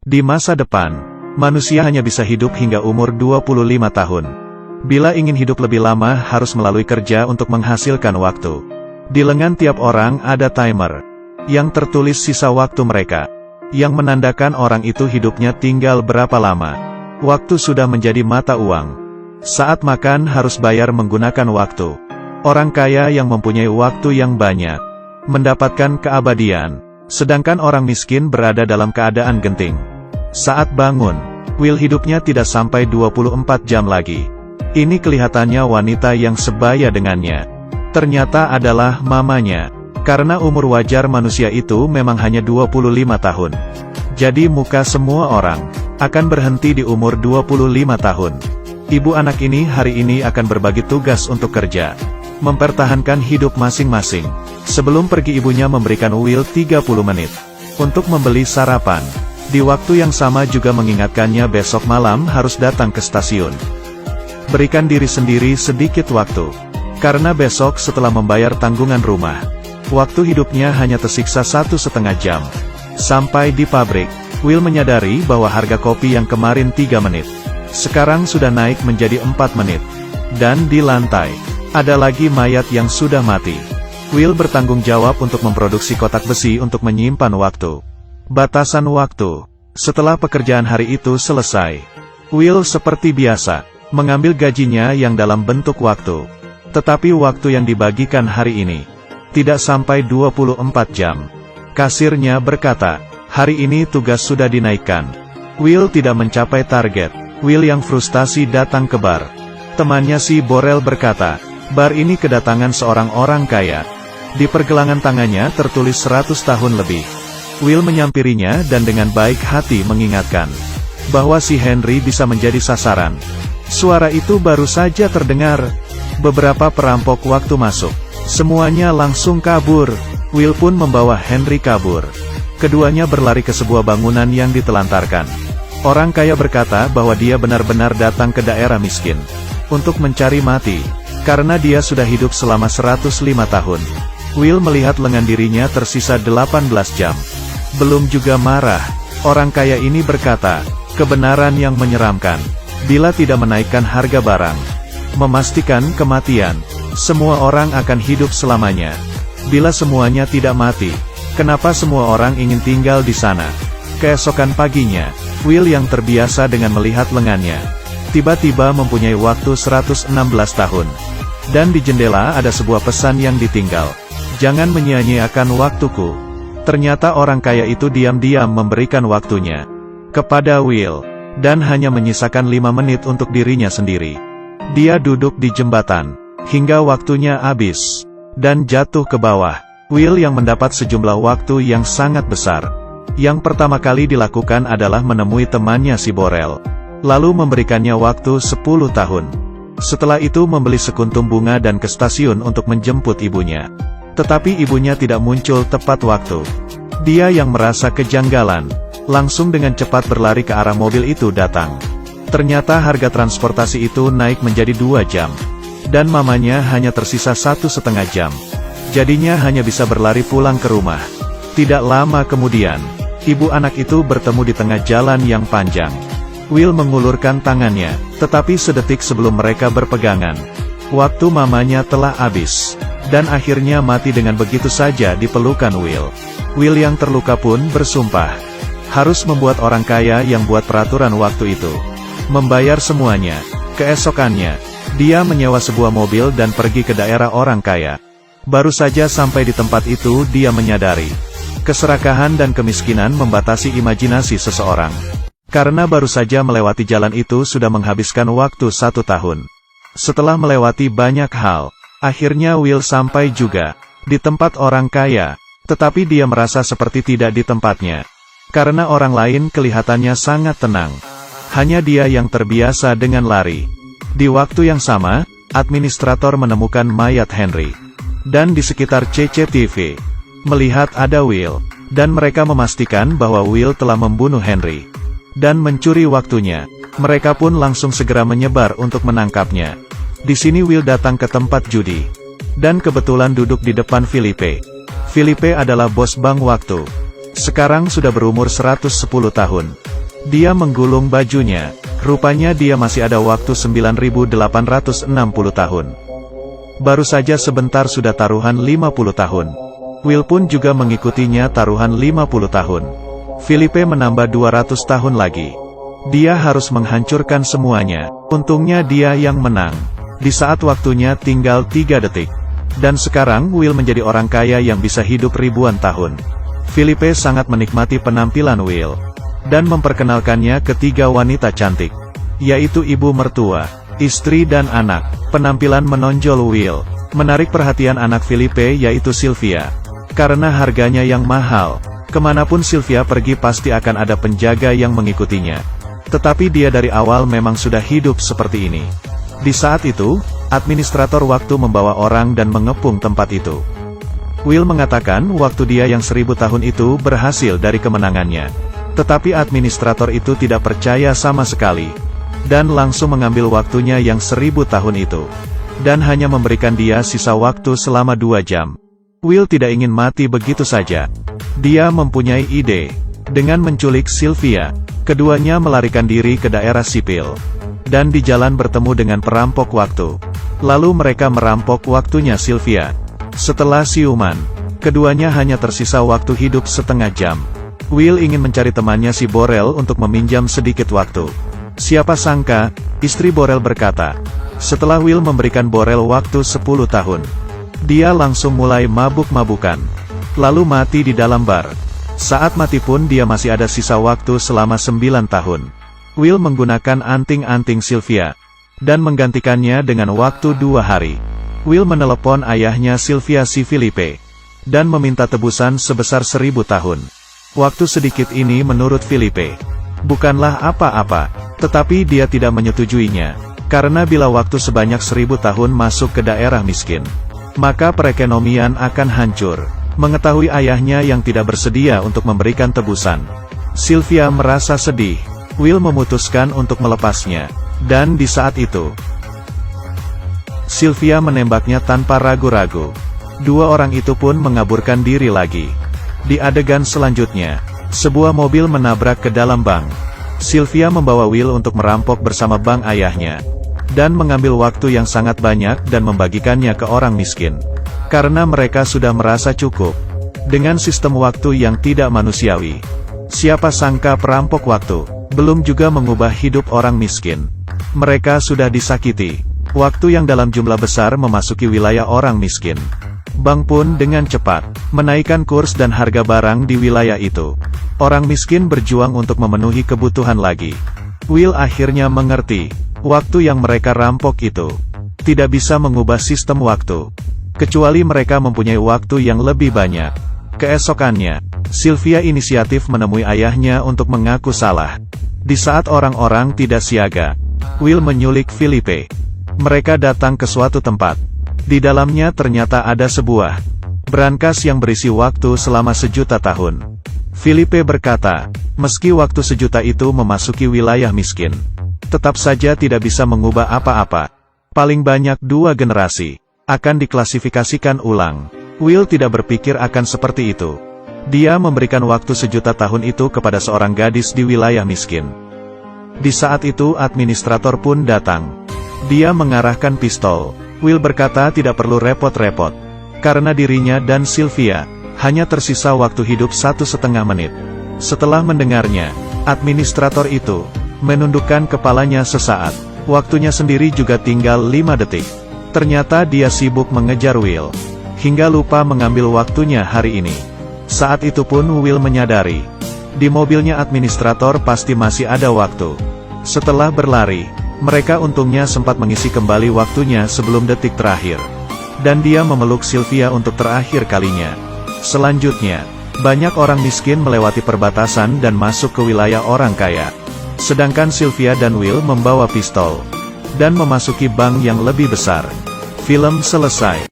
Di masa depan, manusia hanya bisa hidup hingga umur 25 tahun. Bila ingin hidup lebih lama harus melalui kerja untuk menghasilkan waktu. Di lengan tiap orang ada timer, yang tertulis sisa waktu mereka, yang menandakan orang itu hidupnya tinggal berapa lama. Waktu sudah menjadi mata uang. Saat makan harus bayar menggunakan waktu. Orang kaya yang mempunyai waktu yang banyak, mendapatkan keabadian, sedangkan orang miskin berada dalam keadaan genting. Saat bangun, Will hidupnya tidak sampai 24 jam lagi. Ini kelihatannya wanita yang sebaya dengannya. Ternyata adalah mamanya, karena umur wajar manusia itu memang hanya 25 tahun. Jadi muka semua orang akan berhenti di umur 25 tahun. Ibu anak ini hari ini akan berbagi tugas untuk kerja, mempertahankan hidup masing-masing. Sebelum pergi ibunya memberikan Will 30 menit untuk membeli sarapan. Di waktu yang sama juga mengingatkannya besok malam harus datang ke stasiun. Berikan diri sendiri sedikit waktu, karena besok setelah membayar tanggungan rumah, waktu hidupnya hanya tersiksa 1,5 jam. Sampai di pabrik, Will menyadari bahwa harga kopi yang kemarin 3 menit, sekarang sudah naik menjadi 4 menit. Dan di lantai, ada lagi mayat yang sudah mati. Will bertanggung jawab untuk memproduksi kotak besi untuk menyimpan waktu. Batasan waktu. Setelah pekerjaan hari itu selesai, Will seperti biasa, mengambil gajinya yang dalam bentuk waktu. Tetapi waktu yang dibagikan hari ini, tidak sampai 24 jam. Kasirnya berkata, hari ini tugas sudah dinaikkan. Will tidak mencapai target. Will yang frustasi datang ke bar. Temannya si Borel berkata, bar ini kedatangan seorang orang kaya. Di pergelangan tangannya tertulis 100 tahun lebih. Will menyampirinya dan dengan baik hati mengingatkan bahwa si Henry bisa menjadi sasaran. Suara itu baru saja terdengar. Beberapa perampok waktu masuk. Semuanya langsung kabur. Will pun membawa Henry kabur. Keduanya berlari ke sebuah bangunan yang ditelantarkan. Orang kaya berkata bahwa dia benar-benar datang ke daerah miskin untuk mencari mati, karena dia sudah hidup selama 105 tahun. Will melihat lengan dirinya tersisa 18 jam. Belum juga marah, orang kaya ini berkata, kebenaran yang menyeramkan. Bila tidak menaikkan harga barang, memastikan kematian, semua orang akan hidup selamanya. Bila semuanya tidak mati, kenapa semua orang ingin tinggal di sana? Keesokan paginya, Will yang terbiasa dengan melihat lengannya, tiba-tiba mempunyai waktu 116 tahun. Dan di jendela ada sebuah pesan yang ditinggal. Jangan menyia-nyiakan waktuku. Ternyata orang kaya itu diam-diam memberikan waktunya kepada Will, dan hanya menyisakan 5 menit untuk dirinya sendiri. Dia duduk di jembatan, hingga waktunya habis, dan jatuh ke bawah. Will yang mendapat sejumlah waktu yang sangat besar. Yang pertama kali dilakukan adalah menemui temannya si Borel, lalu memberikannya waktu 10 tahun. Setelah itu membeli sekuntum bunga dan ke stasiun untuk menjemput ibunya. Tetapi ibunya tidak muncul tepat waktu. Dia yang merasa kejanggalan, langsung dengan cepat berlari ke arah mobil itu datang. Ternyata harga transportasi itu naik menjadi 2 jam. Dan mamanya hanya tersisa 1,5 jam. Jadinya hanya bisa berlari pulang ke rumah. Tidak lama kemudian, ibu anak itu bertemu di tengah jalan yang panjang. Will mengulurkan tangannya, tetapi sedetik sebelum mereka berpegangan, waktu mamanya telah habis. Dan akhirnya mati dengan begitu saja di pelukan Will. Will yang terluka pun bersumpah harus membuat orang kaya yang buat peraturan waktu itu membayar semuanya. Keesokannya, dia menyewa sebuah mobil dan pergi ke daerah orang kaya. Baru saja sampai di tempat itu dia menyadari keserakahan dan kemiskinan membatasi imajinasi seseorang. Karena baru saja melewati jalan itu sudah menghabiskan waktu 1 tahun. Setelah melewati banyak hal, akhirnya Will sampai juga di tempat orang kaya, tetapi dia merasa seperti tidak di tempatnya. Karena orang lain kelihatannya sangat tenang. Hanya dia yang terbiasa dengan lari. Di waktu yang sama, administrator menemukan mayat Henry. Dan di sekitar CCTV, melihat ada Will, dan mereka memastikan bahwa Will telah membunuh Henry. Dan mencuri waktunya, mereka pun langsung segera menyebar untuk menangkapnya. Di sini Will datang ke tempat judi, dan kebetulan duduk di depan Philippe. Philippe adalah bos bank waktu. Sekarang sudah berumur 110 tahun. Dia menggulung bajunya. Rupanya dia masih ada waktu 9.860 tahun. Baru saja sebentar sudah taruhan 50 tahun. Will pun juga mengikutinya taruhan 50 tahun. Felipe menambah 200 tahun lagi. Dia harus menghancurkan semuanya. Untungnya dia yang menang. Di saat waktunya tinggal 3 detik. Dan sekarang Will menjadi orang kaya yang bisa hidup ribuan tahun. Felipe sangat menikmati penampilan Will. Dan memperkenalkannya ke 3 wanita cantik. Yaitu ibu mertua, istri dan anak. Penampilan menonjol Will menarik perhatian anak Felipe yaitu Sylvia. Karena harganya yang mahal, kemanapun Sylvia pergi pasti akan ada penjaga yang mengikutinya. Tetapi dia dari awal memang sudah hidup seperti ini. Di saat itu, administrator waktu membawa orang dan mengepung tempat itu. Will mengatakan waktu dia yang 1000 tahun itu berhasil dari kemenangannya. Tetapi administrator itu tidak percaya sama sekali. Dan langsung mengambil waktunya yang 1000 tahun itu. Dan hanya memberikan dia sisa waktu selama 2 jam. Will tidak ingin mati begitu saja. Dia mempunyai ide. Dengan menculik Sylvia, keduanya melarikan diri ke daerah sipil. Dan di jalan bertemu dengan perampok waktu. Lalu mereka merampok waktunya Sylvia. Setelah siuman, keduanya hanya tersisa waktu hidup setengah jam. Will ingin mencari temannya si Borel untuk meminjam sedikit waktu. Siapa sangka, istri Borel berkata. Setelah Will memberikan Borel waktu 10 tahun. Dia langsung mulai mabuk-mabukan. Lalu mati di dalam bar. Saat mati pun dia masih ada sisa waktu selama 9 tahun. Will menggunakan anting-anting Sylvia. Dan menggantikannya dengan waktu 2 hari. Will menelepon ayahnya Sylvia si Felipe. Dan meminta tebusan sebesar 1000 tahun. Waktu sedikit ini menurut Felipe bukanlah apa-apa, tetapi dia tidak menyetujuinya. Karena bila waktu sebanyak 1000 tahun masuk ke daerah miskin, maka perekonomian akan hancur. Mengetahui ayahnya yang tidak bersedia untuk memberikan tebusan, Sylvia merasa sedih. Will memutuskan untuk melepasnya. Dan di saat itu, Sylvia menembaknya tanpa ragu-ragu. 2 orang itu pun mengaburkan diri lagi. Di adegan selanjutnya, sebuah mobil menabrak ke dalam bank. Sylvia membawa Will untuk merampok bersama bank ayahnya. Dan mengambil waktu yang sangat banyak dan membagikannya ke orang miskin. Karena mereka sudah merasa cukup. Dengan sistem waktu yang tidak manusiawi. Siapa sangka perampok waktu, belum juga mengubah hidup orang miskin. Mereka sudah disakiti. Waktu yang dalam jumlah besar memasuki wilayah orang miskin. Bank pun dengan cepat menaikkan kurs dan harga barang di wilayah itu. Orang miskin berjuang untuk memenuhi kebutuhan lagi. Will akhirnya mengerti, waktu yang mereka rampok itu tidak bisa mengubah sistem waktu. Kecuali mereka mempunyai waktu yang lebih banyak. Keesokannya, Sylvia inisiatif menemui ayahnya untuk mengaku salah. Di saat orang-orang tidak siaga, Will menyulik Felipe. Mereka datang ke suatu tempat. Di dalamnya ternyata ada sebuah brankas yang berisi waktu selama 1.000.000 tahun. Felipe berkata, meski waktu 1.000.000 itu memasuki wilayah miskin, tetap saja tidak bisa mengubah apa-apa. Paling banyak 2 generasi akan diklasifikasikan ulang. Will tidak berpikir akan seperti itu. Dia memberikan waktu 1.000.000 tahun itu kepada seorang gadis di wilayah miskin. Di saat itu administrator pun datang. Dia mengarahkan pistol. Will berkata tidak perlu repot-repot. Karena dirinya dan Sylvia hanya tersisa waktu hidup 1,5 menit. Setelah mendengarnya, administrator itu menundukkan kepalanya sesaat. Waktunya sendiri juga tinggal 5 detik. Ternyata dia sibuk mengejar Will, hingga lupa mengambil waktunya hari ini. Saat itu pun Will menyadari, di mobilnya administrator pasti masih ada waktu. Setelah berlari, mereka untungnya sempat mengisi kembali waktunya sebelum detik terakhir. Dan dia memeluk Sylvia untuk terakhir kalinya. Selanjutnya, banyak orang miskin melewati perbatasan dan masuk ke wilayah orang kaya. Sedangkan Sylvia dan Will membawa pistol dan memasuki bank yang lebih besar. Film selesai.